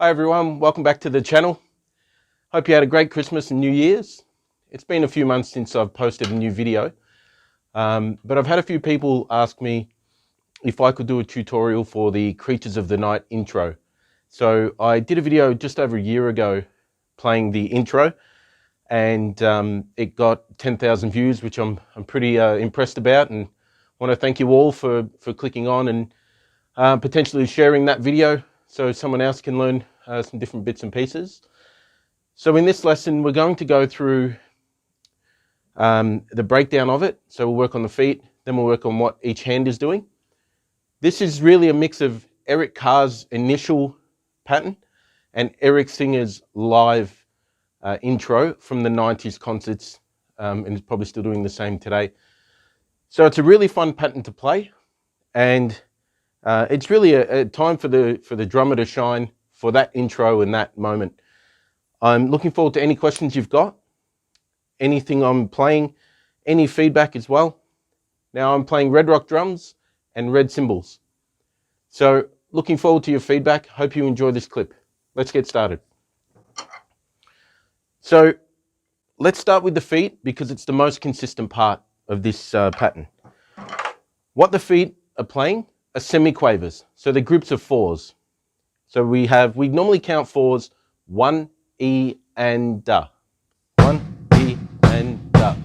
Hi everyone, welcome back to the channel. Hope you had a great Christmas and New Year's. It's been a few months since I've posted a new video, but I've had a few people ask me if I could do a tutorial for the Creatures of the Night intro. So I did a video just over a year ago playing the intro, and it got 10,000 views, which I'm pretty impressed about, and want to thank you all for clicking on and potentially sharing that video so someone else can learn some different bits and pieces. So in this lesson, we're going to go through the breakdown of it. So we'll work on the feet, then we'll work on what each hand is doing. This is really a mix of Eric Carr's initial pattern and Eric Singer's live intro from the 90s concerts, and he's probably still doing the same today. So it's a really fun pattern to play, and it's really a time for the drummer to shine for that intro and that moment. I'm looking forward to any questions you've got, anything I'm playing, any feedback as well. Now I'm playing red rock drums and red cymbals. So looking forward to your feedback. Hope you enjoy this clip. Let's get started. So let's start with the feet because it's the most consistent part of this pattern. What the feet are playing are semiquavers. So they're groups of fours. So we normally count fours: 1, E, and da. 1, E, and da.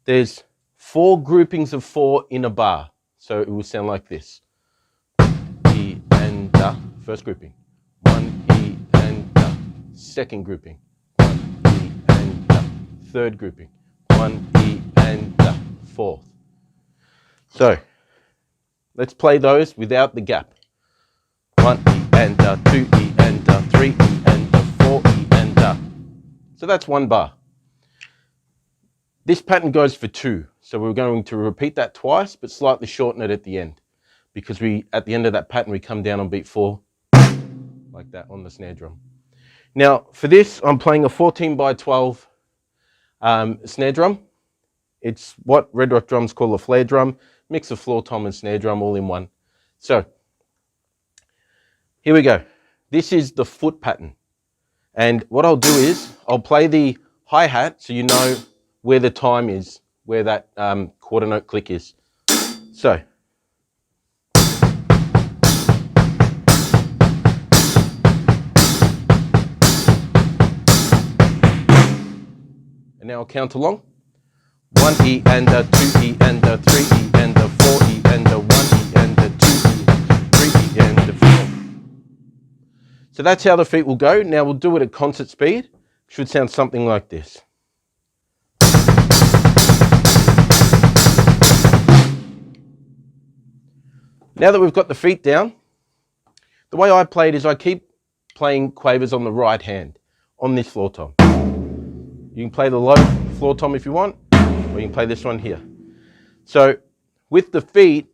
There's 4 groupings of 4 in a bar. So it will sound like this. E and da, first grouping. 1, E, and da. Second grouping. 1, E, and da. Third grouping. 1, E, and da. Fourth. So let's play those without the gap. 1 E and da, 2 E and da, 3 E and da, 4 E and da. So that's one bar. This pattern goes for 2. So we're going to repeat that twice, but slightly shorten it at the end, because at the end of that pattern we come down on beat 4, like that on the snare drum. Now for this, I'm playing a 14 by 12 snare drum. It's what red rock drums call a flare drum, mix of floor tom and snare drum all in one. So here we go. This is the foot pattern. And what I'll do is I'll play the hi-hat so you know where the time is, where that quarter note click is. So. And now I'll count along. 1 E and a 2 E and a 3 E and a 4 E and a 1 E and a 2 E, 3 E and a 4. So that's how the feet will go. Now we'll do it at concert speed. Should sound something like this. Now that we've got the feet down, the way I play it is I keep playing quavers on the right hand on this floor tom. You can play the low floor tom if you want, or you can play this one here. So with the feet,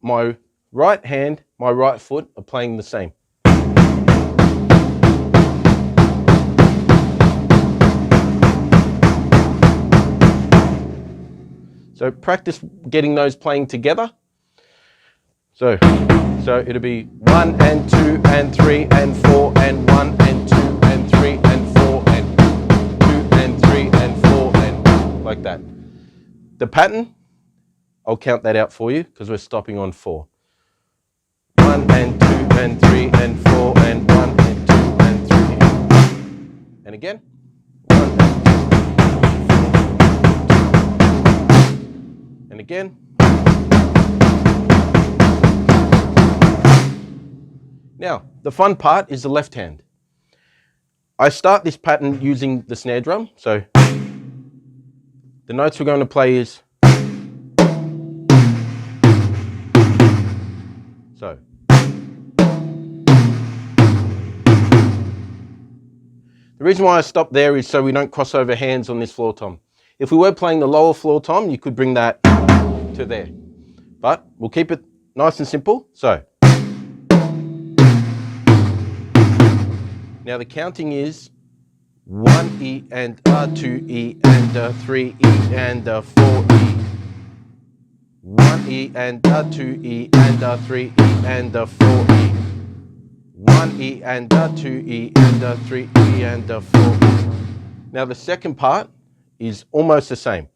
my right hand, my right foot are playing the same. So practice getting those playing together. So it'll be 1 and 2 and 3 and 4 and 1 and 2 and 3 and 4 and 2 and 3 and 4 and like that. The pattern, I'll count that out for you because we're stopping on 4. 1 and 2 and 3 and 4 and 1 and 2 and 3. And again. 1 and again. Now, the fun part is the left hand. I start this pattern using the snare drum. So the notes we're going to play is so. The reason why I stopped there is so we don't cross over hands on this floor tom. If we were playing the lower floor tom, you could bring that to there. But we'll keep it nice and simple. So. Now the counting is 1 E and a 2 E and a 3 E and a 4 E. 1 E and a 2 E and a 3 E and a 4 E. 1 E and a, 2 E and a, 3 E and a, 4. Now the second part is almost the same.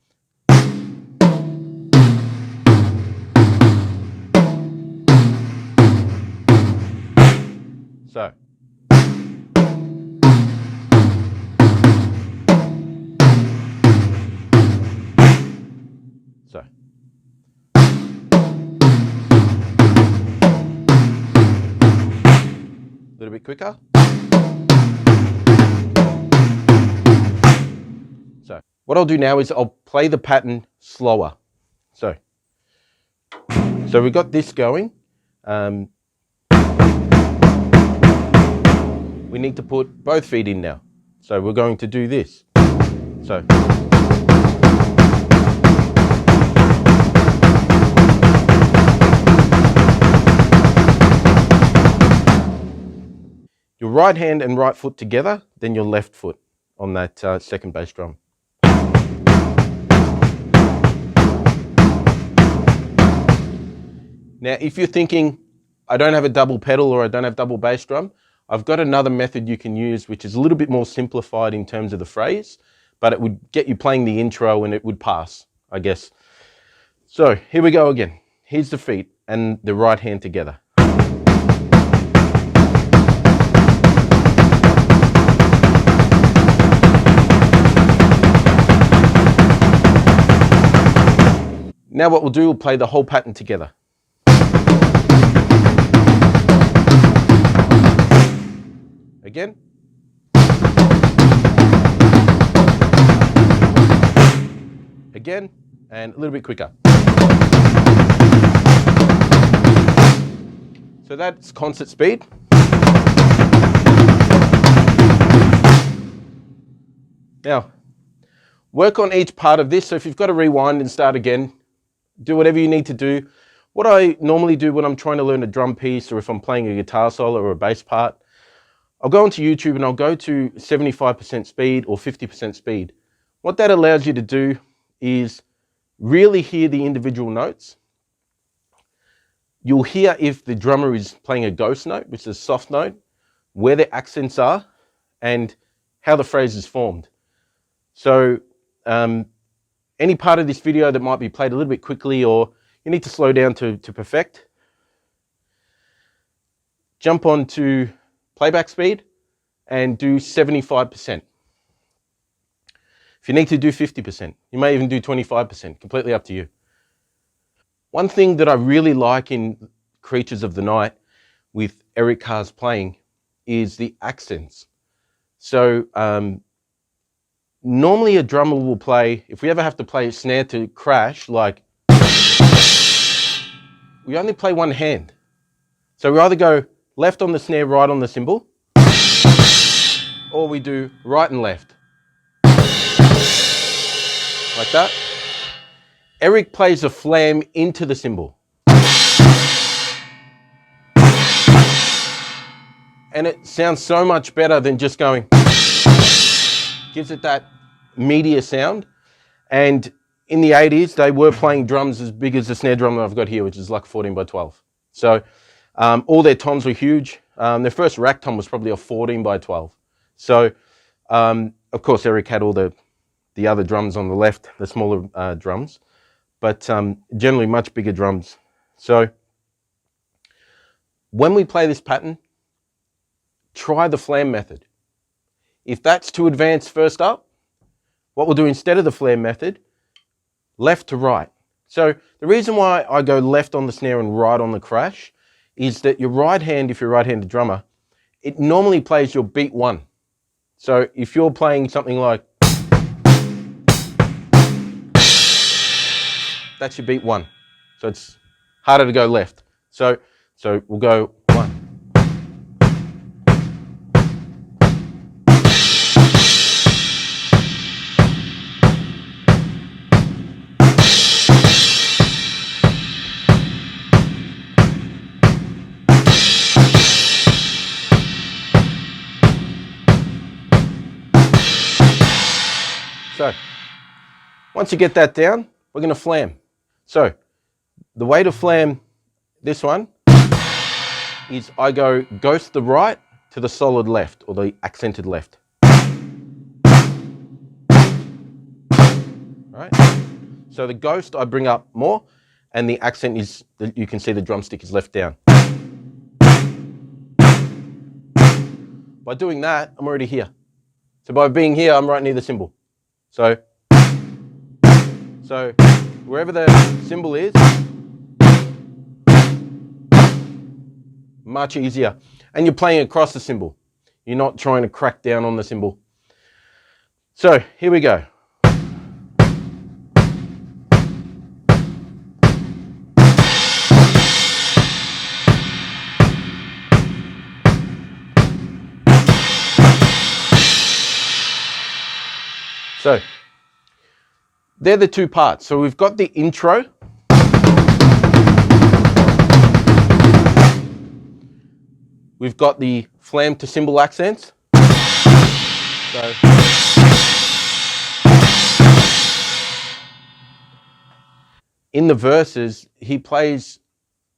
So. So. A little bit quicker. So what I'll do now is I'll play the pattern slower. So we've got this going. We need to put both feet in now. So we're going to do this. So. Your right hand and right foot together, then your left foot on that second bass drum. Now, if you're thinking, I don't have a double pedal or I don't have double bass drum, I've got another method you can use, which is a little bit more simplified in terms of the phrase, but it would get you playing the intro and it would pass, I guess. So here we go again. Here's the feet and the right hand together. Now what we'll do, we'll play the whole pattern together. Again. Again, and a little bit quicker. So that's concert speed. Now, work on each part of this. So if you've got to rewind and start again, do whatever you need to do. What I normally do when I'm trying to learn a drum piece or if I'm playing a guitar solo or a bass part, I'll go onto YouTube and I'll go to 75% speed or 50% speed. What that allows you to do is really hear the individual notes. You'll hear if the drummer is playing a ghost note, which is a soft note, where the accents are, and how the phrase is formed. So any part of this video that might be played a little bit quickly or you need to slow down to perfect, jump onto playback speed and do 75%. If you need to do 50%, you may even do 25%, completely up to you. One thing that I really like in Creatures of the Night with Eric Carr's playing is the accents. So normally a drummer will play, if we ever have to play a snare to crash, like, we only play one hand. So we either go left on the snare, right on the cymbal, or we do right and left. Like that. Eric plays a flam into the cymbal. And it sounds so much better than just going, gives it that meatier sound. And in the 80s, they were playing drums as big as the snare drum that I've got here, which is like 14 by 12. So all their toms were huge. Their first rack tom was probably a 14 by 12. So, of course, Eric had all the other drums on the left, the smaller drums, but generally much bigger drums. So when we play this pattern, try the flam method. If that's too advanced first up, what we'll do instead of the flam method, left to right. So the reason why I go left on the snare and right on the crash is that your right hand, if you're a right-handed drummer, it normally plays your beat one. So if you're playing something like, that's your beat one. So it's harder to go left. So we'll go one. So once you get that down, we're going to flam. So the way to flam this one is I go ghost the right to the solid left, or the accented left. Right? So the ghost I bring up more, and the accent is, you can see the drumstick is left down. By doing that, I'm already here. So by being here, I'm right near the cymbal. So wherever the cymbal is, much easier. And you're playing across the cymbal. You're not trying to crack down on the cymbal. So here we go. So they're the two parts. So we've got the intro. We've got the flam to cymbal accents. So in the verses, he plays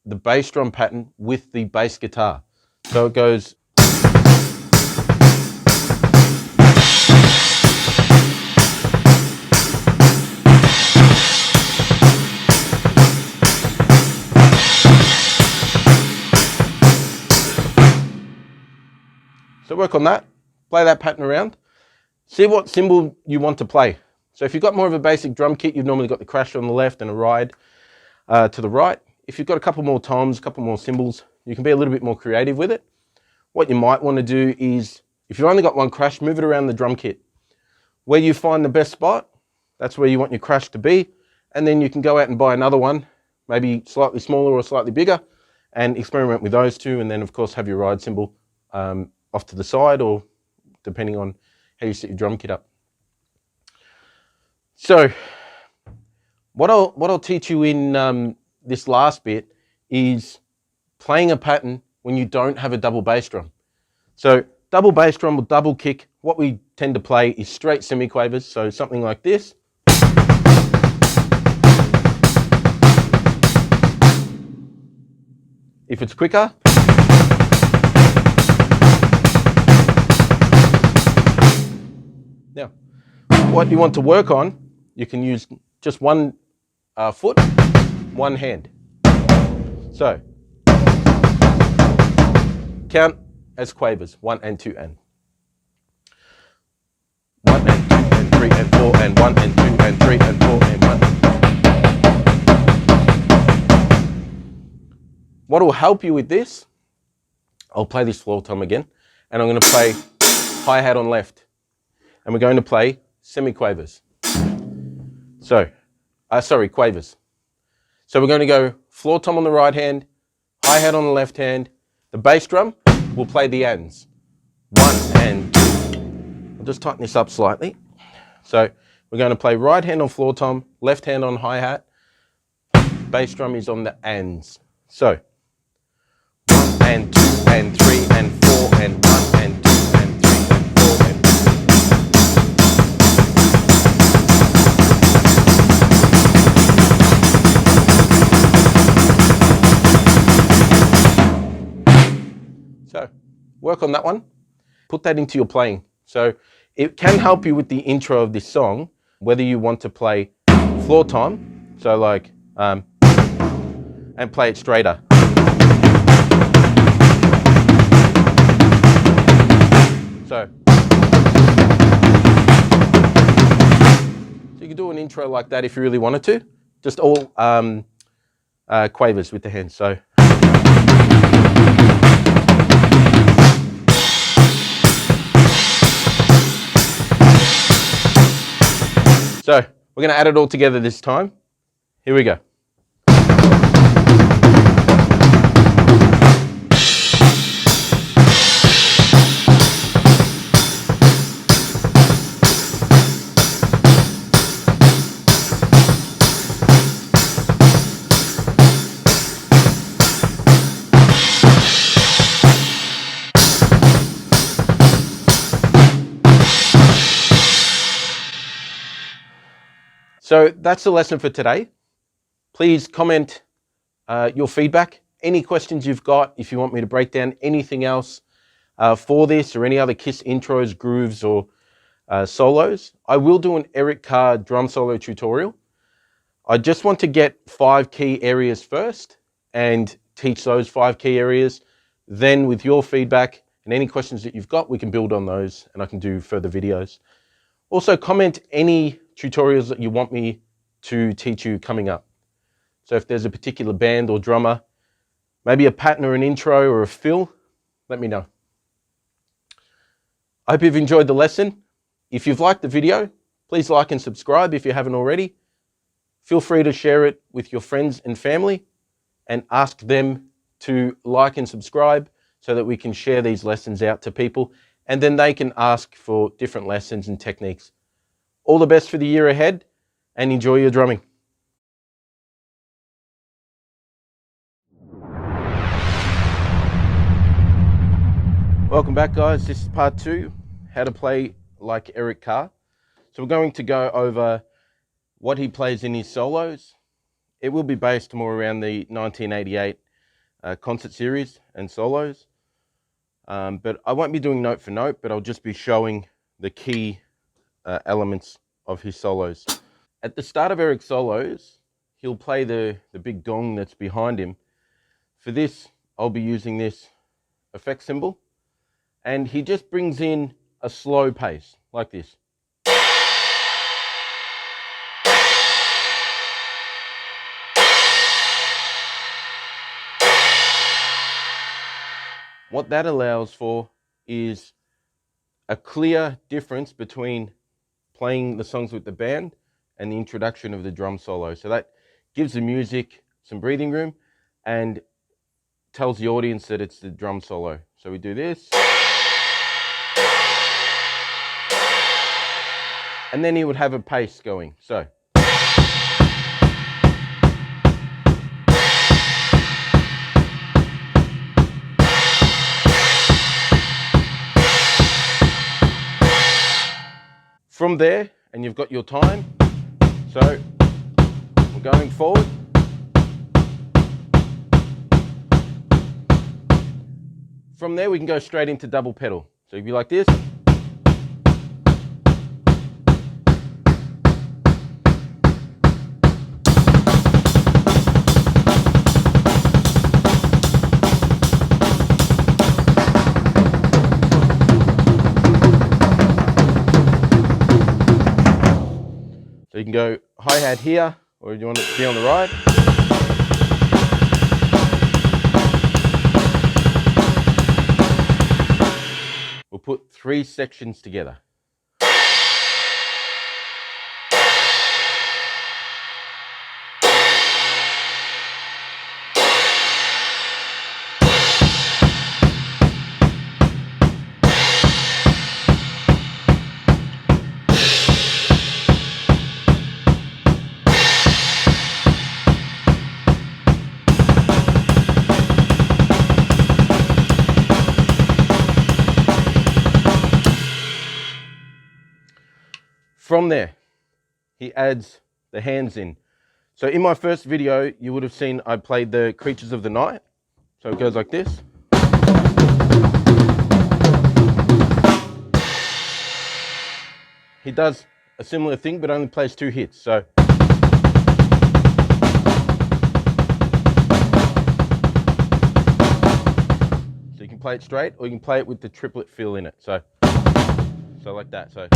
the bass drum pattern with the bass guitar. So it goes. So work on that, play that pattern around, see what cymbal you want to play. So if you've got more of a basic drum kit, you've normally got the crash on the left and a ride to the right. If you've got a couple more toms, a couple more cymbals, you can be a little bit more creative with it. What you might want to do is, if you've only got one crash, move it around the drum kit. Where you find the best spot, that's where you want your crash to be, and then you can go out and buy another one, maybe slightly smaller or slightly bigger, and experiment with those two, and then of course have your ride cymbal off to the side, or depending on how you set your drum kit up. So what I'll teach you in this last bit is playing a pattern when you don't have a double bass drum. So double bass drum or double kick, what we tend to play is straight semiquavers, so something like this. If it's quicker, now, what you want to work on, you can use just one foot, one hand. So, count as quavers, 1 and 2 and. 1 and 2 and 3 and 4 and 1 and 2 and 3 and 4 and 1. What will help you with this, I'll play this floor tom again, and I'm going to play hi-hat on left. And we're going to play semiquavers. So, quavers. So we're going to go floor tom on the right hand, hi-hat on the left hand. The bass drum will play the ands. 1 and 2. I'll just tighten this up slightly. So we're going to play right hand on floor tom, left hand on hi-hat. Bass drum is on the ands. So 1 and 2 and 3 and 4 and 1 and 2 and 3 and 4 and 2. So work on that one, put that into your playing. So it can help you with the intro of this song, whether you want to play floor tom, so like, and play it straighter. So you can do an intro like that if you really wanted to, just all quavers with the hands. So. So we're going to add it all together this time. Here we go. So that's the lesson for today. Please comment your feedback any questions you've got, if you want me to break down anything else for this or any other Kiss intros, grooves, or solos, I will do an Eric Carr drum solo tutorial. I just want to get 5 key areas first and teach those 5 key areas. Then with your feedback and any questions that you've got, we can build on those and I can do further videos. Also, comment any tutorials that you want me to teach you coming up. So if there's a particular band or drummer, maybe a pattern or an intro or a fill, let me know. I hope you've enjoyed the lesson. If you've liked the video, please like and subscribe if you haven't already. Feel free to share it with your friends and family and ask them to like and subscribe so that we can share these lessons out to people and then they can ask for different lessons and techniques. All the best for the year ahead and enjoy your drumming. Welcome back, guys. This is part 2, how to play like Eric Carr. So we're going to go over what he plays in his solos. It will be based more around the 1988 concert series and solos. But I won't be doing note for note, but I'll just be showing the key elements of his solos. At the start of Eric's solos, he'll play the big gong that's behind him. For this, I'll be using this effect cymbal, and he just brings in a slow pace, like this. What that allows for is a clear difference between playing the songs with the band and the introduction of the drum solo. So that gives the music some breathing room and tells the audience that it's the drum solo. So we do this. And then he would have a pace going. So. From there, and you've got your time, so we're going forward. From there, we can go straight into double pedal. So if you like this. So you can go hi-hat here, or you want it to be on the right. We'll put 3 sections together. From there, he adds the hands in. So in my first video, you would have seen I played the Creatures of the Night. So it goes like this. He does a similar thing, but only plays 2 hits. So you can play it straight, or you can play it with the triplet fill in it. So like that. So.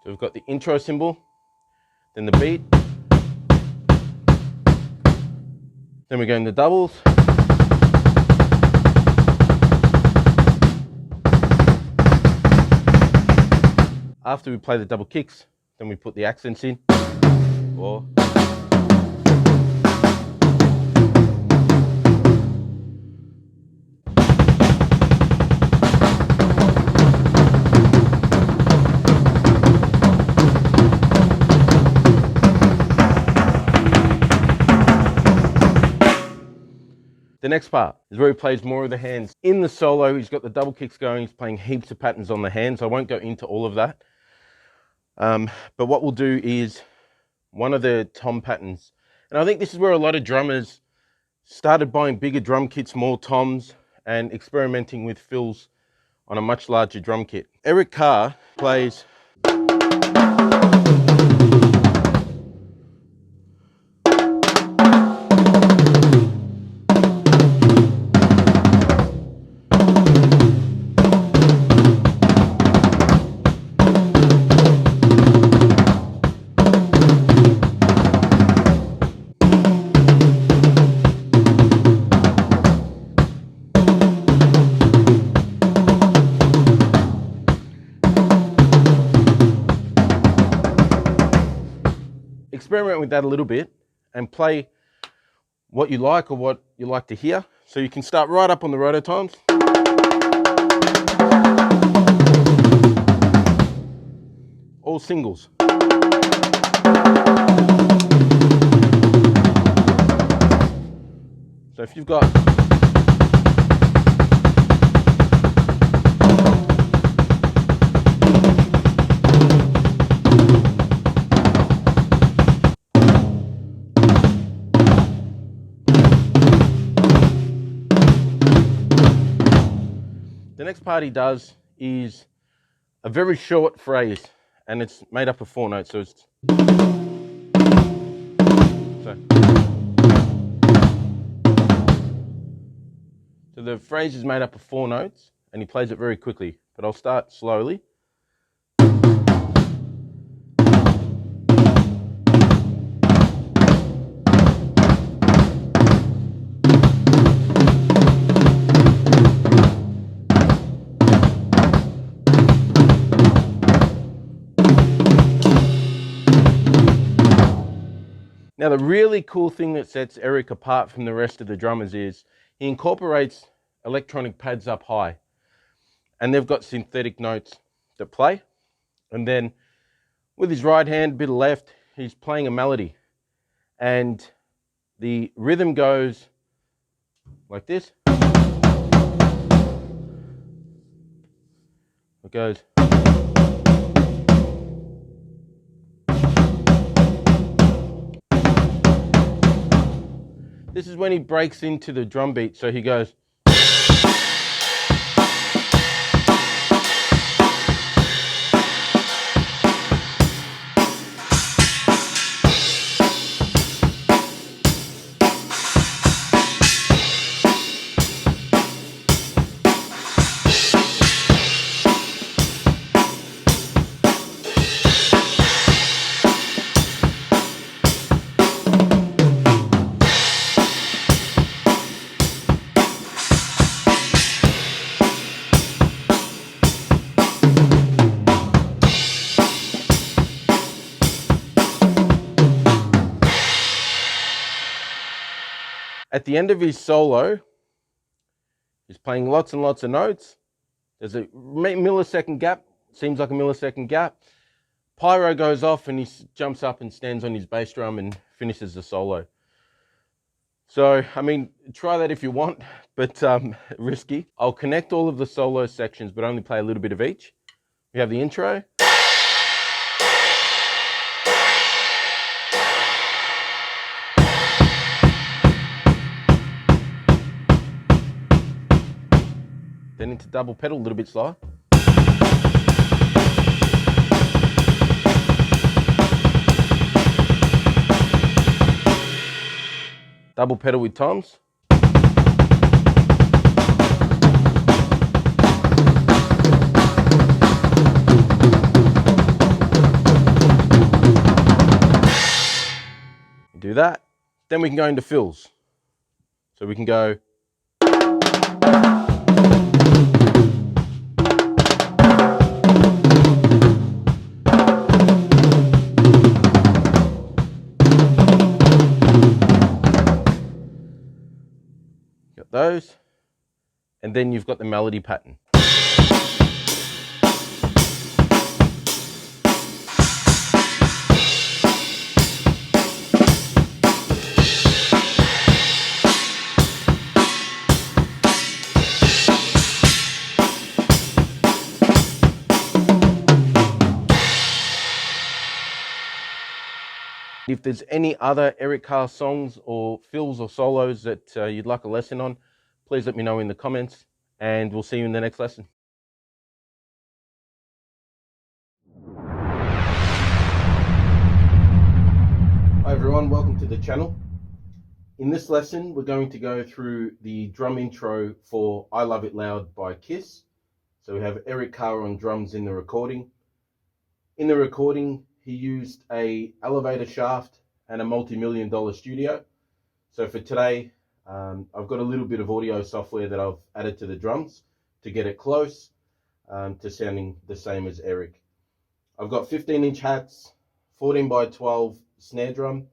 So we've got the intro cymbal, then the beat, then we go into doubles, after we play the double kicks, then we put the accents in, or next part is where he plays more of the hands. In the solo, he's got the double kicks going, he's playing heaps of patterns on the hands. I won't go into all of that. But what we'll do is one of the tom patterns. And I think this is where a lot of drummers started buying bigger drum kits, more toms, and experimenting with fills on a much larger drum kit. Eric Carr plays experiment with that a little bit and play what you like or what you like to hear. So you can start right up on the rototoms. All singles. So if you've got the next part he does is a very short phrase, and it's made up of 4 notes. So it's so the phrase is made up of 4 notes, and he plays it very quickly. But I'll start slowly. Now, the really cool thing that sets Eric apart from the rest of the drummers is he incorporates electronic pads up high, and they've got synthetic notes that play. And then with his right hand, bit of left, he's playing a melody, and the rhythm goes like this. It goes. This is when he breaks into the drum beat, so he goes. At the end of his solo, he's playing lots and lots of notes. There's a millisecond gap, seems like a millisecond gap. Pyro goes off and he jumps up and stands on his bass drum and finishes the solo. So, I mean, try that if you want, but risky. I'll connect all of the solo sections, but only play a little bit of each. We have the intro. Then into double pedal, a little bit slower. Double pedal with toms. Do that. Then we can go into fills. So we can go. Those, and then you've got the melody pattern. If there's any other Eric Carr songs or fills or solos that you'd like a lesson on, please let me know in the comments, and we'll see you in the next lesson. Hi everyone, welcome to the channel. In this lesson, we're going to go through the drum intro for I Love It Loud by Kiss. So we have Eric Carr on drums in the recording. In the recording, he used a elevator shaft and a multi-million-dollar studio. So for today, I've got a little bit of audio software that I've added to the drums to get it close to sounding the same as Eric. I've got 15-inch hats, 14 by 12 snare drum,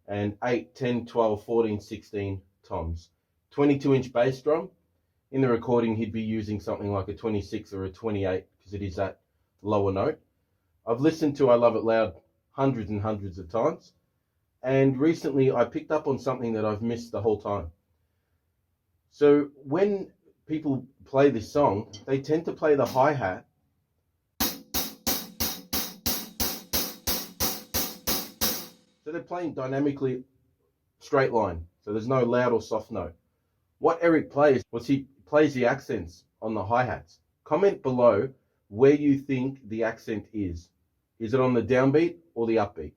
and 8, 10, 12, 14, 16 toms. 22-inch bass drum. In the recording, he'd be using something like a 26 or a 28 because it is that lower note. I've listened to I Love It Loud hundreds and hundreds of times, and recently I picked up on something that I've missed the whole time. So when people play this song, they tend to play the hi-hat so they're playing dynamically straight line, so there's no loud or soft note. What Eric plays was he plays the accents on the hi-hats. Comment below where you think the accent is. Is it on the downbeat or the upbeat?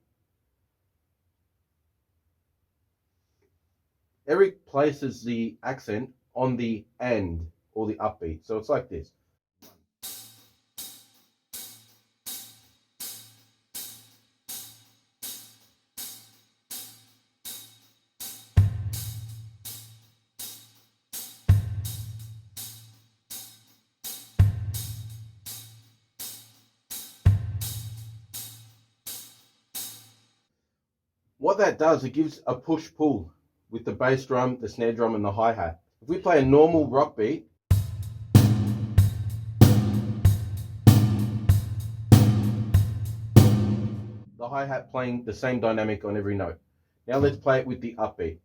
Eric places the accent on the and or the upbeat, so it's like this. What that does, it gives a push-pull with the bass drum, the snare drum, and the hi-hat. If we play a normal rock beat, the hi-hat playing the same dynamic on every note. Now let's play it with the upbeat.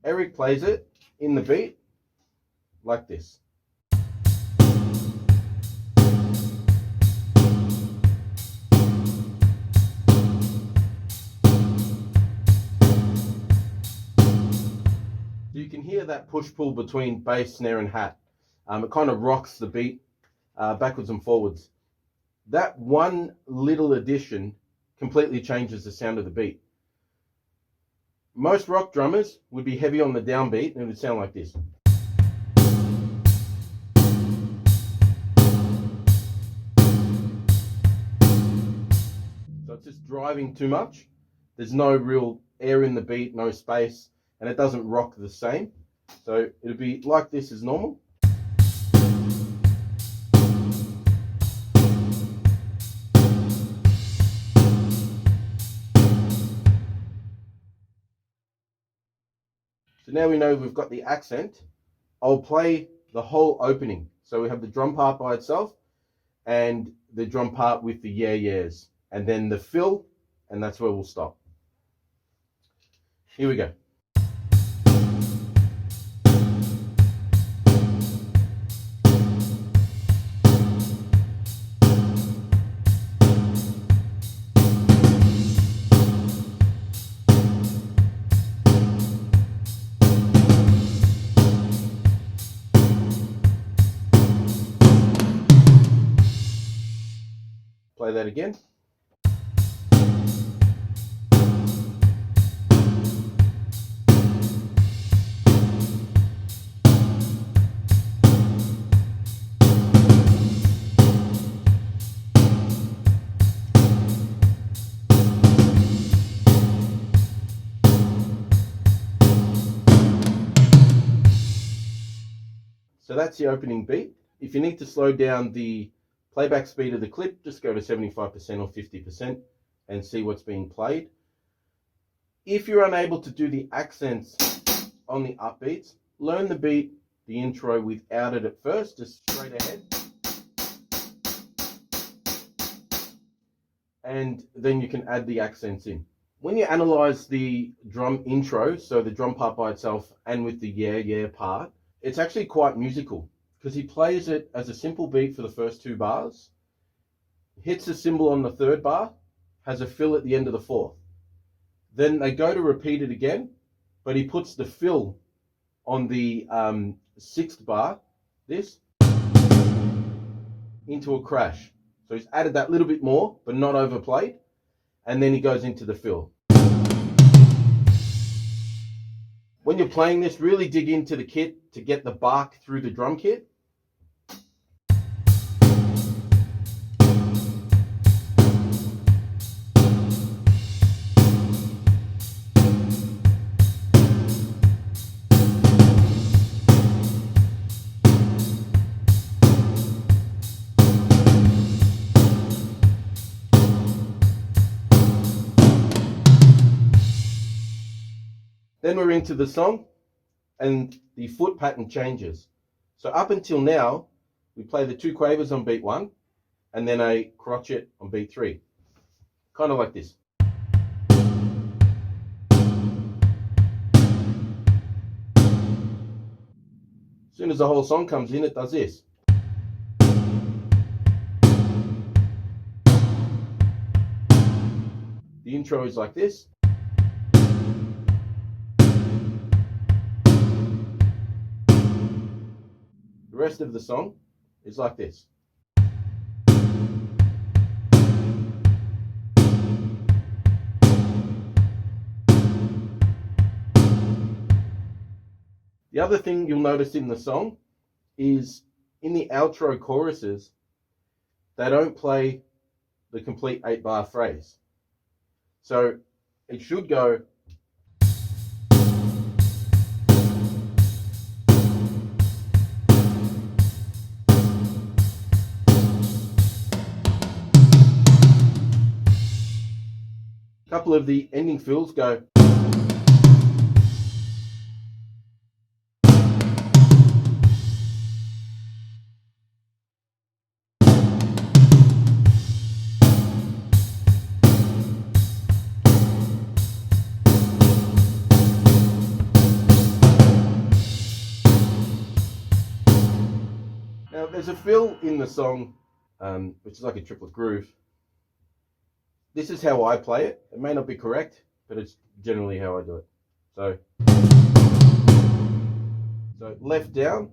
Eric plays it in the beat like this. You can hear that push-pull between bass, snare, and hat. It kind of rocks the beat backwards and forwards. That one little addition completely changes the sound of the beat. Most rock drummers would be heavy on the downbeat and it would sound like this. So it's just driving too much. There's no real air in the beat, no space, and it doesn't rock the same. So it'll be like this as normal. So now we know we've got the accent. I'll play the whole opening. So we have the drum part by itself and the drum part with the yeah yeahs, and then the fill, and that's where we'll stop. Here we go. Play that again. So that's the opening beat. If you need to slow down the playback speed of the clip, just go to 75% or 50% and see what's being played. If you're unable to do the accents on the upbeats, learn the beat, the intro without it at first, just straight ahead. And then you can add the accents in. When you analyze the drum intro, so the drum part by itself and with the yeah, yeah part, it's actually quite musical because he plays it as a simple beat for the first 2 bars, hits a cymbal on the 3rd bar, has a fill at the end of the 4th. Then they go to repeat it again, but he puts the fill on the 6th bar, this, into a crash. So he's added that little bit more, but not overplayed. And then he goes into the fill. When you're playing this, really dig into the kit to get the bark through the drum kit. Then we're into the song and the foot pattern changes. So up until now, we play the 2 quavers on beat 1 and then a crotchet on beat 3. Kind of like this. As soon as the whole song comes in, it does this. The intro is like this. The rest of the song is like this. The other thing you'll notice in the song is in the outro choruses, they don't play the complete 8-bar phrase. So it should go a couple of the ending fills go. Now there's a fill in the song, which is like a triplet groove. This is how I play it. It may not be correct, but it's generally how I do it. So left down.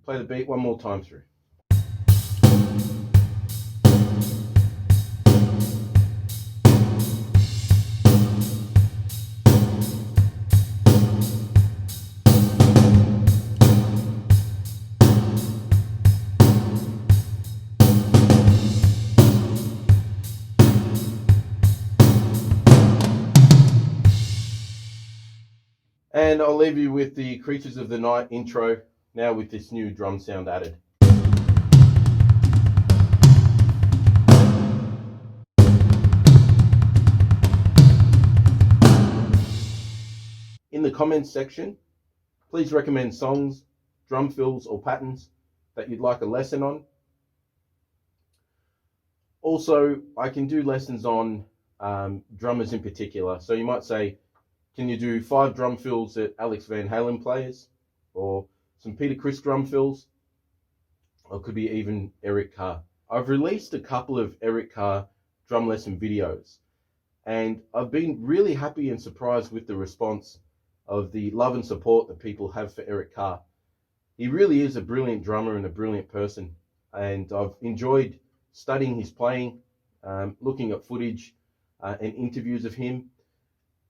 Play the beat one more time through. And I'll leave you with the Creatures of the Night intro, now with this new drum sound added. In the comments section, please recommend songs, drum fills or patterns that you'd like a lesson on. Also, I can do lessons on drummers in particular. So you might say, can you do 5 drum fills that Alex Van Halen plays? Or some Peter Criss drum fills? Or it could be even Eric Carr. I've released a couple of Eric Carr drum lesson videos, and I've been really happy and surprised with the response of the love and support that people have for Eric Carr. He really is a brilliant drummer and a brilliant person, and I've enjoyed studying his playing, looking at footage and interviews of him,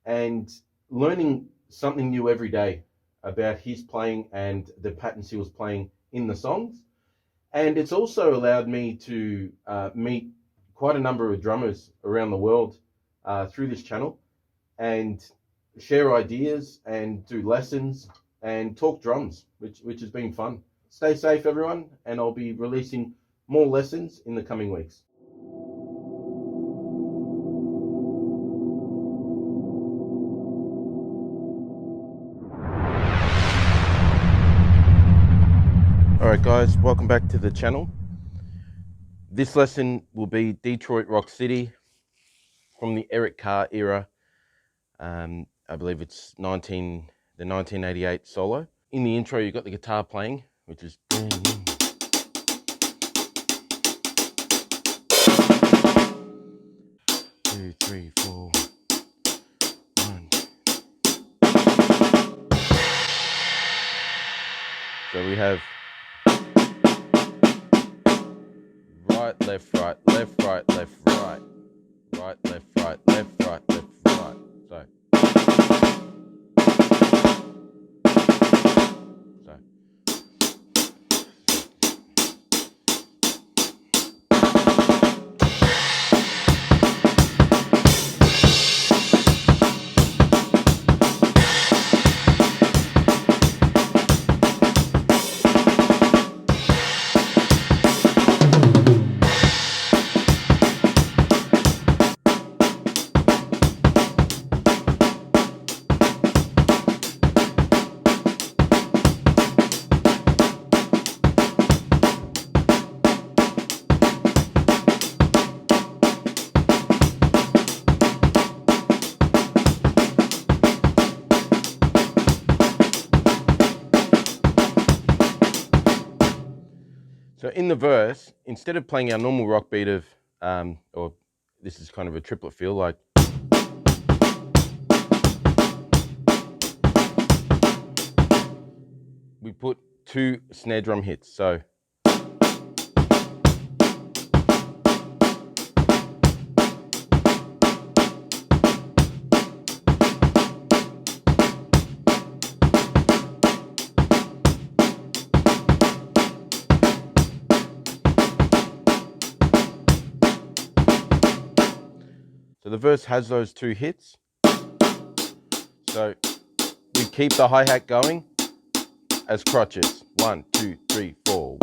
and learning something new every day about his playing and the patterns he was playing in the songs. And it's also allowed me to meet quite a number of drummers around the world through this channel and share ideas and do lessons and talk drums, which has been fun. Stay safe, everyone, and I'll be releasing more lessons in the coming weeks. Alright guys, welcome back to the channel. This lesson will be Detroit Rock City from the Eric Carr era. I believe it's the 1988 solo. In the intro you've got the guitar playing, which is 2, 3, 4, 1. So we have right, left, right, left, right, left, right, right, left, right, left, right, left, right. So. So in the verse, instead of playing our normal rock beat of, or this is kind of a triplet feel, like we put 2 snare drum hits. So the verse has those 2 hits. So we keep the hi-hat going as crutches. 1, 2, 3, 4.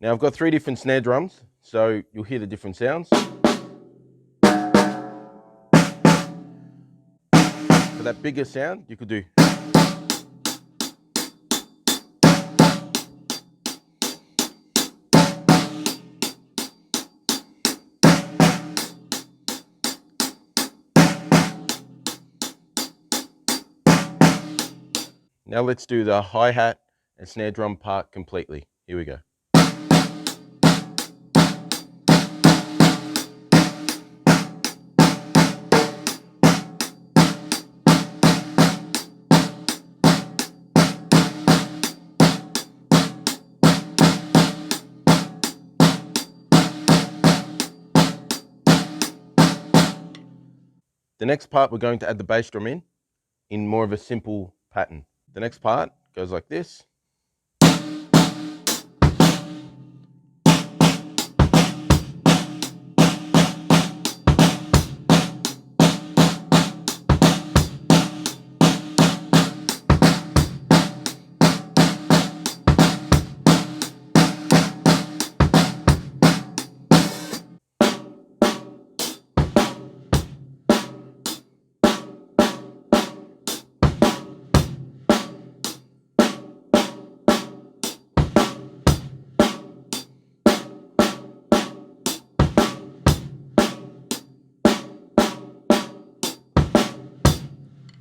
Now I've got 3 different snare drums, so you'll hear the different sounds. For that bigger sound, you could do. Now let's do the hi-hat and snare drum part completely. Here we go. The next part, we're going to add the bass drum in more of a simple pattern. The next part goes like this.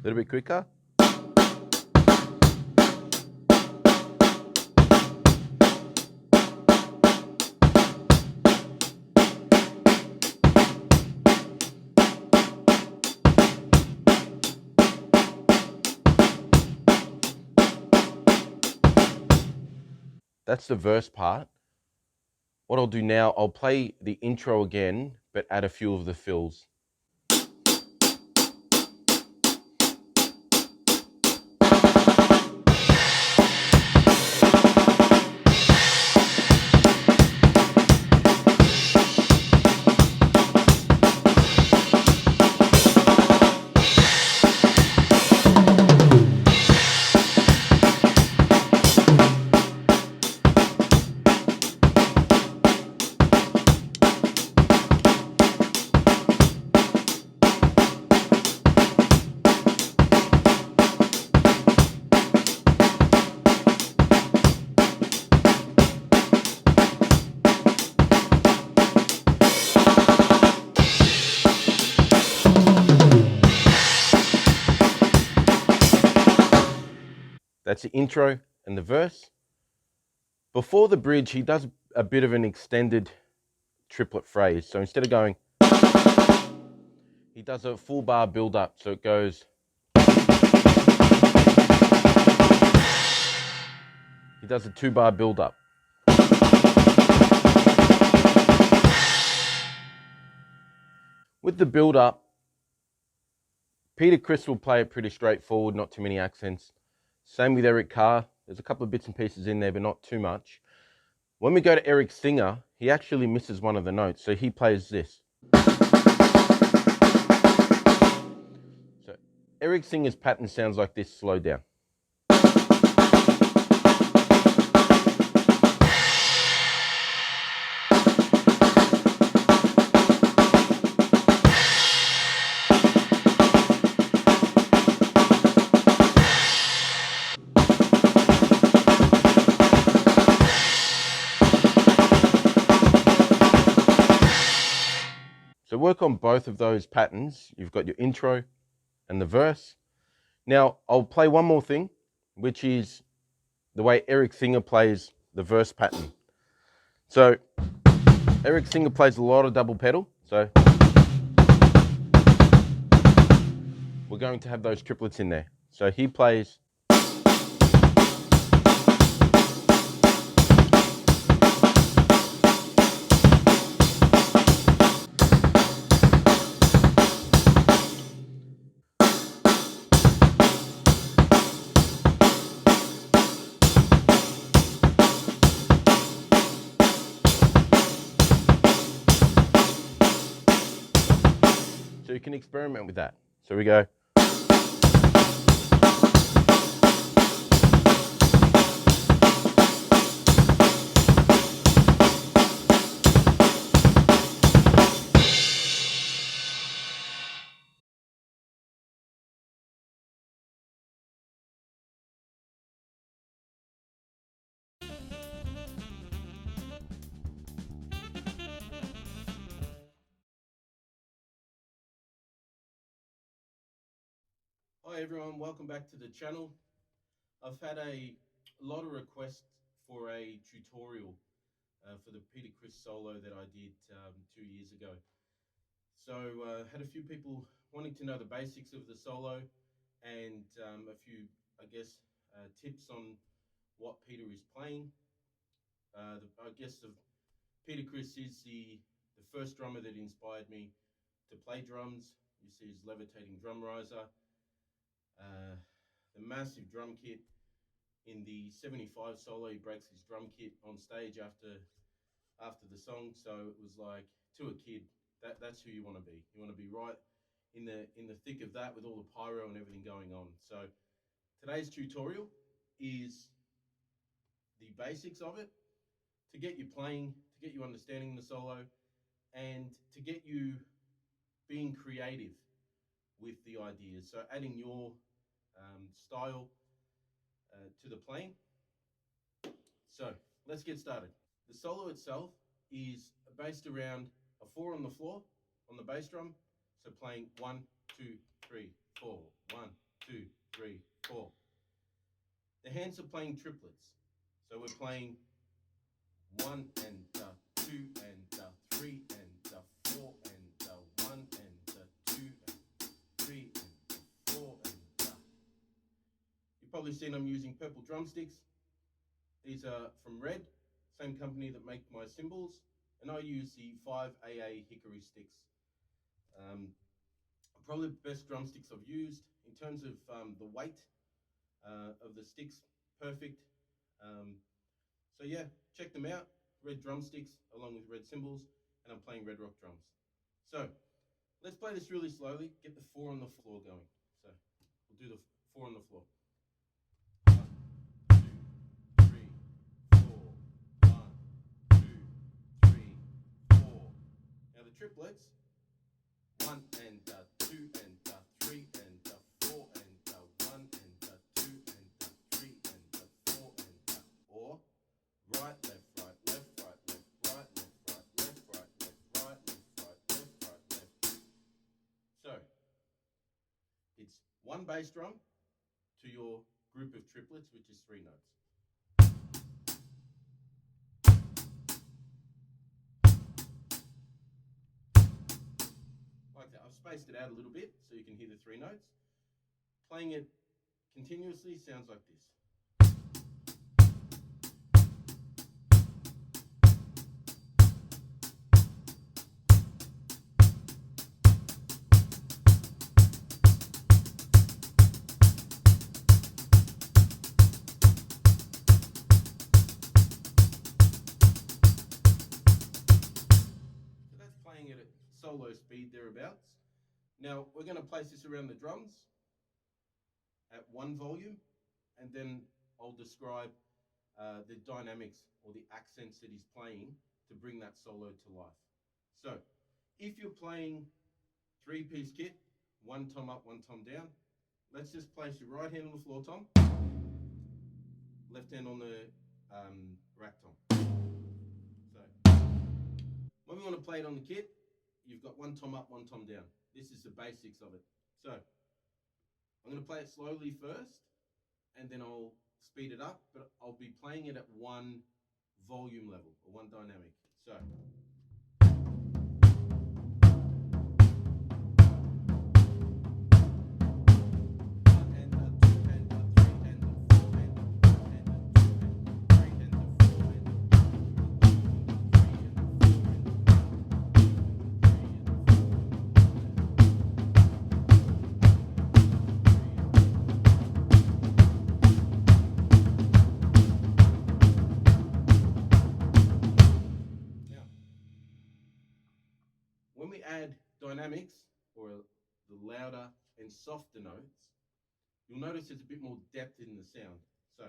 A little bit quicker. That's the verse part. What I'll do now, I'll play the intro again, but add a few of the fills. That's the intro and the verse. Before the bridge, he does a bit of an extended triplet phrase. So instead of going, he does a full bar build up. So it goes, he does a 2-bar build up. With the build up, Peter Criss will play it pretty straightforward, not too many accents. Same with Eric Carr. There's a couple of bits and pieces in there, but not too much. When we go to Eric Singer, he actually misses one of the notes. So he plays this. So Eric Singer's pattern sounds like this, slowed down. So work on both of those patterns. You've got your intro and the verse. Now, I'll play one more thing, which is the way Eric Singer plays the verse pattern. So Eric Singer plays a lot of double pedal. So we're going to have those triplets in there. So he plays. So you can experiment with that. So we go. Hi everyone, welcome back to the channel. I've had a lot of requests for a tutorial for the Peter Criss solo that I did 2 years ago. So had a few people wanting to know the basics of the solo and a few, I guess, tips on what Peter is playing. I guess Peter Criss is the first drummer that inspired me to play drums. You see his levitating drum riser, the massive drum kit. In the 75 solo, he breaks his drum kit on stage after the song. So it was like, to a kid, that's who you want to be. You want to be right in the thick of that with all the pyro and everything going on. So today's tutorial is the basics of it to get you playing, to get you understanding the solo, and to get you being creative with the ideas. So adding your style to the playing. So let's get started. The solo itself is based around a 4 on the floor on the bass drum. So playing 1, 2, 3, 4, 1, 2, 3, 4. The hands are playing triplets. So we're playing 1 and 2 and 3 and 4 and 1 and 2 and 3 and 4 and You've probably seen I'm using purple drumsticks. These are from Red, same company that make my cymbals, and I use the 5AA hickory sticks. Probably the best drumsticks I've used in terms of the weight of the sticks, perfect. So yeah, check them out. Red drumsticks along with red cymbals, and I'm playing Red Rock drums. So let's play this really slowly. Get the 4 on the floor going. So we'll do the 4 on the floor. 1, 2, 3, 4. 1, 2, 3, 4. Now the triplets. 1 and 2 and 3 and 4 and 1 and 2 and 3 and 4 and or right, left, right, left, right, left, right, left, right, left, right, left, right, left, right, left, right, left. So it's one bass drum to your group of triplets, which is 3 notes. Like that. I've spaced it out a little bit so you can hear the 3 notes. Playing it continuously sounds like this. Playing it at solo speed thereabouts. Now we're going to place this around the drums at 1 volume, and then I'll describe the dynamics or the accents that he's playing to bring that solo to life. So if you're playing 3-piece kit, 1 tom up, 1 tom down, let's just place your right hand on the floor tom, left hand on the rack tom. So when we want to play it on the kit, you've got 1 tom up, 1 tom down. This is the basics of it. So I'm going to play it slowly first, and then I'll speed it up, but I'll be playing it at 1 volume level, or 1 dynamic. So. When we add dynamics, or the louder and softer notes, you'll notice there's a bit more depth in the sound. So.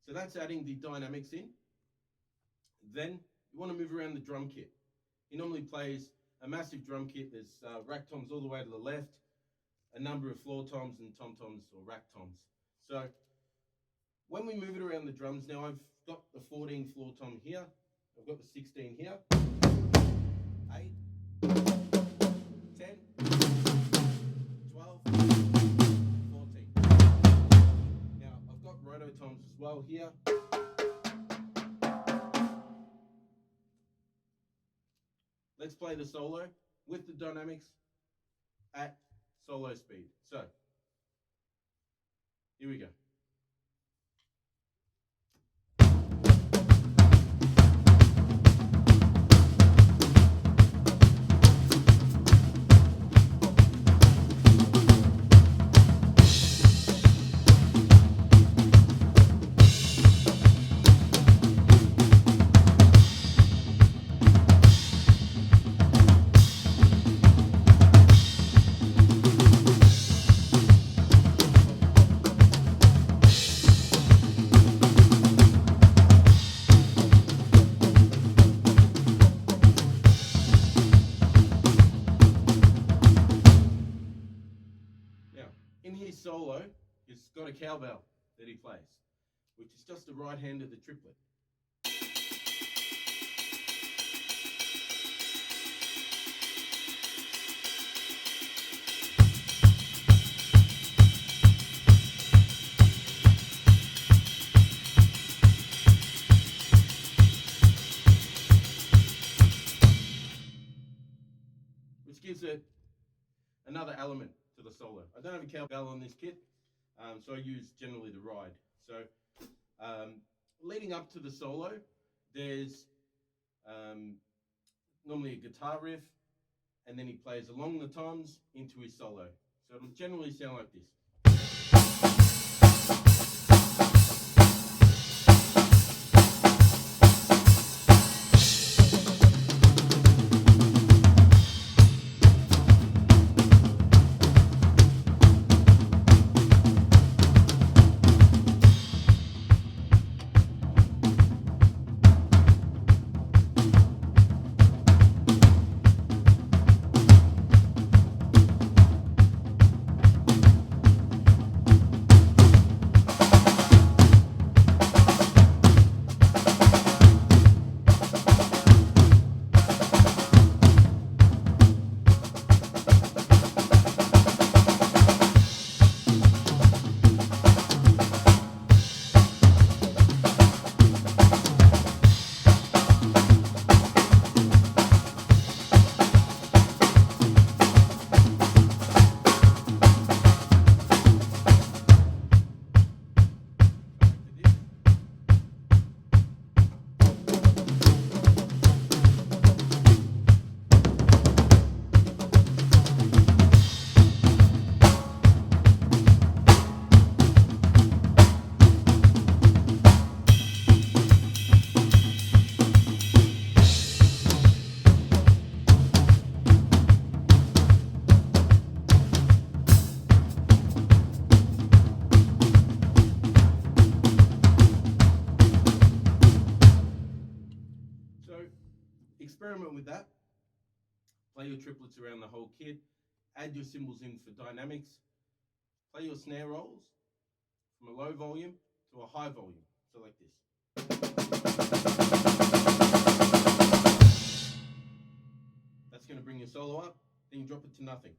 So that's adding the dynamics in. Then you want to move around the drum kit. He normally plays a massive drum kit. There's rack toms all the way to the left, a number of floor toms and tom toms or rack toms. So when we move it around the drums, now I've got the 14 floor tom here. I've got the 16 here. 8, 10, 12, 14. Now I've got roto toms as well here. Let's play the solo with the dynamics at solo speed. So, here we go. In his solo, he's got a cowbell that he plays, which is just the right hand of the triplet. Which gives it another element to the solo. I don't have a cowbell on this kit, so I use generally the ride. So leading up to the solo, there's normally a guitar riff, and then he plays along the toms into his solo. So it'll generally sound like this. with that. Play your triplets around the whole kit. Add your cymbals in for dynamics. Play your snare rolls from a low volume to a high volume. So like this. That's going to bring your solo up. Then you drop it to nothing.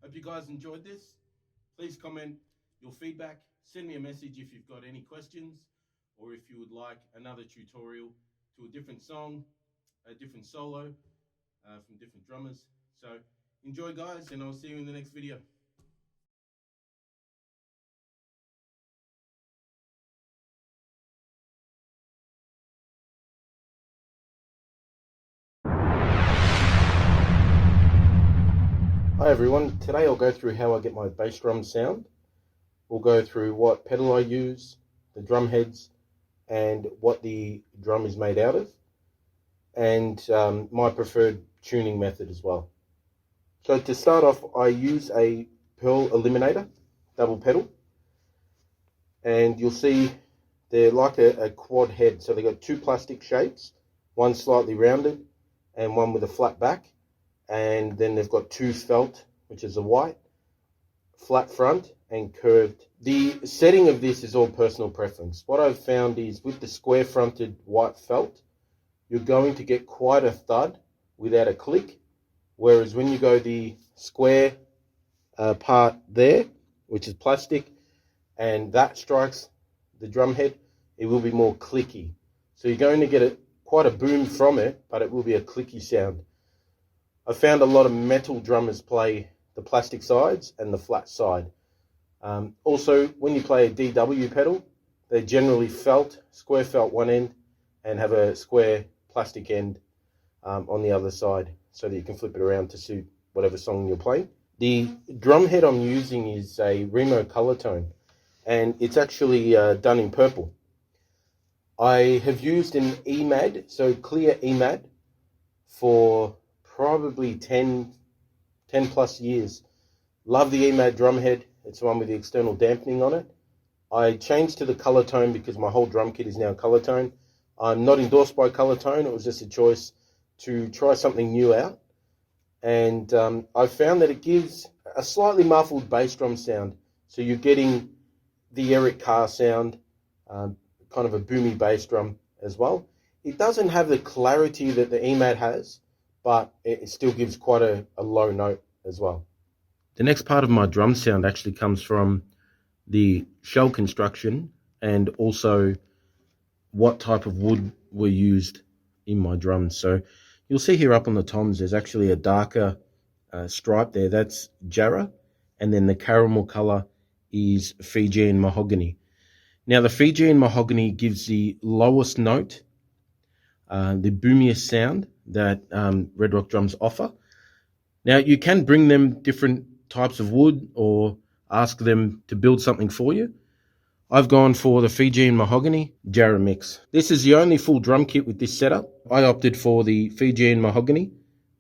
Hope you guys enjoyed this. Please comment your feedback. Send me a message if you've got any questions or if you would like another tutorial to a different song, a different solo from different drummers. So enjoy, guys, and I'll see you in the next video. Hi everyone, today I'll go through how I get my bass drum sound. We'll go through what pedal I use, the drum heads, and what the drum is made out of, and my preferred tuning method as well. So to start off, I use a Pearl Eliminator double pedal, and you'll see they're like a quad head. So they've got two plastic shapes, one slightly rounded and one with a flat back. And then they've got two felt, which is a white, flat front and curved. The setting of this is all personal preference. What I've found is with the square fronted white felt, you're going to get quite a thud without a click. Whereas when you go the square part there, which is plastic, and that strikes the drum head, it will be more clicky. So you're going to get quite a boom from it, but it will be a clicky sound. I found a lot of metal drummers play the plastic sides and the flat side. Also, when you play a DW pedal, they're generally felt, square felt one end, and have a square plastic end on the other side, so that you can flip it around to suit whatever song you're playing. The drum head I'm using is a Remo color tone, and it's actually done in purple. I have used an EMAD, so clear EMAD, for probably 10 plus years. Love the EMAD drum head. It's the one with the external dampening on it. I changed to the color tone because my whole drum kit is now color tone. I'm not endorsed by color tone. It was just a choice to try something new out. And I found that it gives a slightly muffled bass drum sound. So you're getting the Eric Carr sound, kind of a boomy bass drum as well. It doesn't have the clarity that the EMAD has, but it still gives quite a low note as well. The next part of my drum sound actually comes from the shell construction and also what type of wood were used in my drums. So you'll see here up on the toms, there's actually a darker stripe there. That's Jarrah, and then the caramel color is Fijian mahogany. Now the Fijian mahogany gives the lowest note, the boomiest sound that Red Rock drums offer. Now you can bring them different types of wood or ask them to build something for you. I've gone for the Fijian mahogany Jarrah mix. This is the only full drum kit with this setup. I opted for the Fijian mahogany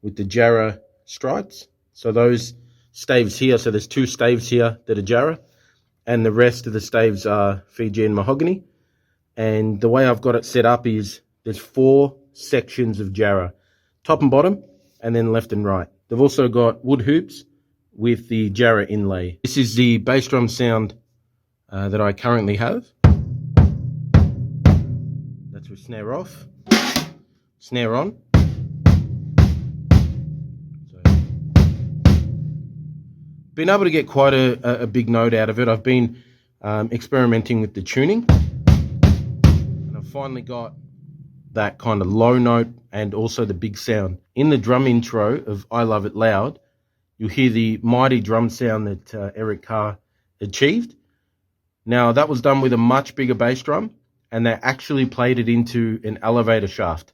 with the Jarrah stripes. So those staves here, so there's two staves here that are Jarrah, and the rest of the staves are Fijian mahogany. And the way I've got it set up is there's 4 sections of Jarrah, top and bottom, and then left and right. They've also got wood hoops with the jarrah inlay. This is the bass drum sound that I currently have. That's with snare off, snare on. So, been able to get quite a big note out of it. I've been experimenting with the tuning, and I've finally got that kind of low note and also the big sound. In the drum intro of I Love It Loud, you'll hear the mighty drum sound that Eric Carr achieved. Now, that was done with a much bigger bass drum, and they actually played it into an elevator shaft.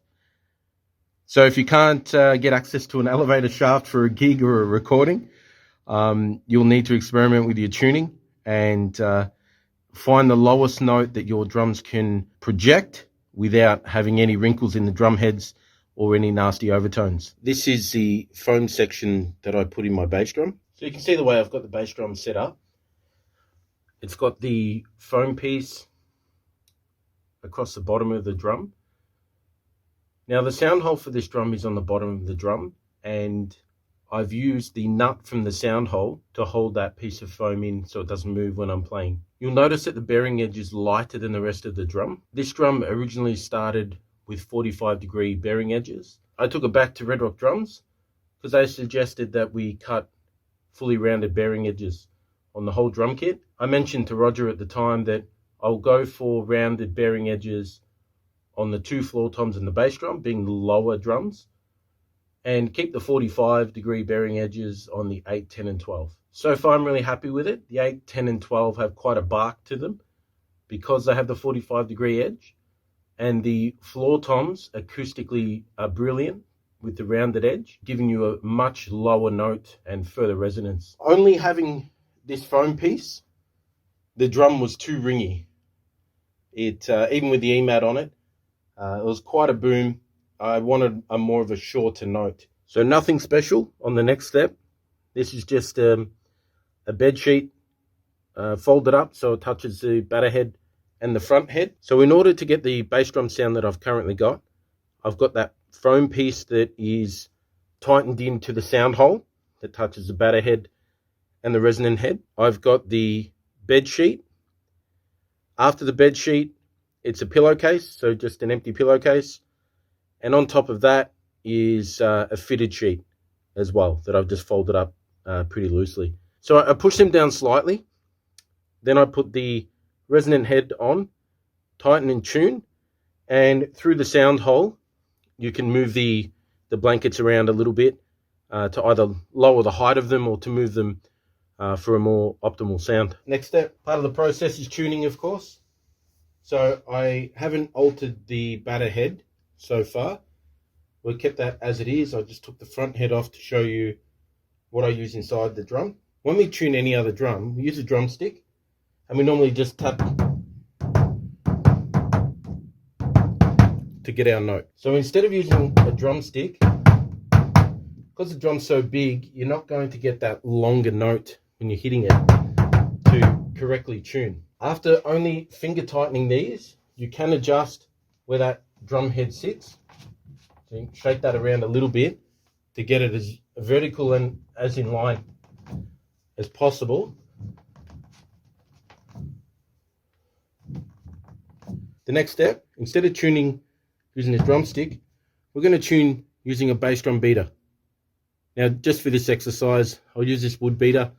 So if you can't get access to an elevator shaft for a gig or a recording, you'll need to experiment with your tuning and find the lowest note that your drums can project without having any wrinkles in the drum heads or any nasty overtones. This is the foam section that I put in my bass drum. So you can see the way I've got the bass drum set up. It's got the foam piece across the bottom of the drum. Now the sound hole for this drum is on the bottom of the drum, and I've used the nut from the sound hole to hold that piece of foam in so it doesn't move when I'm playing. You'll notice that the bearing edge is lighter than the rest of the drum. This drum originally started with 45-degree bearing edges. I took it back to Red Rock Drums because they suggested that we cut fully rounded bearing edges on the whole drum kit. I mentioned to Roger at the time that I'll go for rounded bearing edges on the 2 floor toms and the bass drum, being the lower drums, and keep the 45-degree bearing edges on the 8, 10, and 12. So far, I'm really happy with it. The 8, 10, and 12 have quite a bark to them because they have the 45-degree edge, and the floor toms acoustically are brilliant with the rounded edge, giving you a much lower note and further resonance. Only having this foam piece, the drum was too ringy. It even with the E-mat on it, it was quite a boom. I wanted a more of a shorter note. So nothing special on the next step. This is just a bed sheet folded up so it touches the batter head and the front head. So in order to get the bass drum sound that I've currently got, I've got that foam piece that is tightened into the sound hole that touches the batter head and the resonant head. I've got the bed sheet. After the bed sheet, it's a pillowcase, so just an empty pillowcase. And on top of that is a fitted sheet as well that I've just folded up pretty loosely. So I push them down slightly. Then I put the resonant head on, tighten and tune. And through the sound hole, you can move the blankets around a little bit to either lower the height of them or to move them for a more optimal sound. Next step, part of the process is tuning, of course. So I haven't altered the batter head so far. We kept that as it is. I just took the front head off to show you what I use inside the drum. When we tune any other drum, we use a drumstick, and we normally just tap to get our note. So instead of using a drumstick, because the drum's so big, you're not going to get that longer note when you're hitting it to correctly tune. After only finger tightening these, you can adjust where that drum head sits. So you can shake that around a little bit to get it as vertical and as in line as possible. The next step, instead of tuning using a drumstick, we're going to tune using a bass drum beater. Now, just for this exercise, I'll use this wood beater,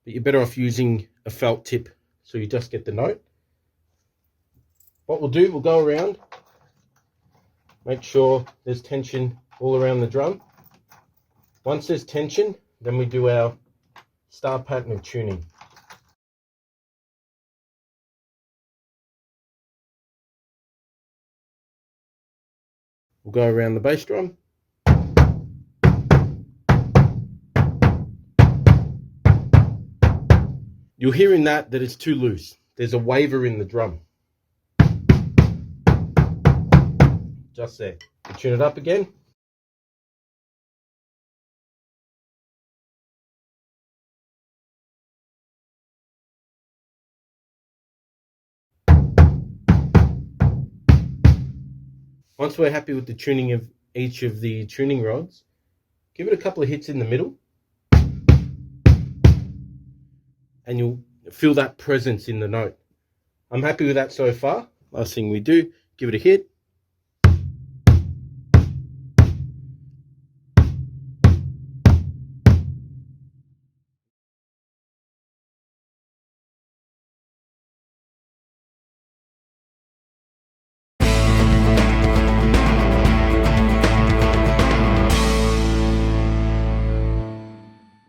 but you're better off using a felt tip so you just get the note. What we'll do, we'll go around, make sure there's tension all around the drum. Once there's tension, then we do our star pattern of tuning. We'll go around the bass drum. You'll hear in that it's too loose. There's a waver in the drum. Just there. We'll tune it up again. Once we're happy with the tuning of each of the tuning rods, Give it a couple of hits in the middle, and you'll feel that presence in the note. I'm happy with that so far. Last thing we do, give it a hit.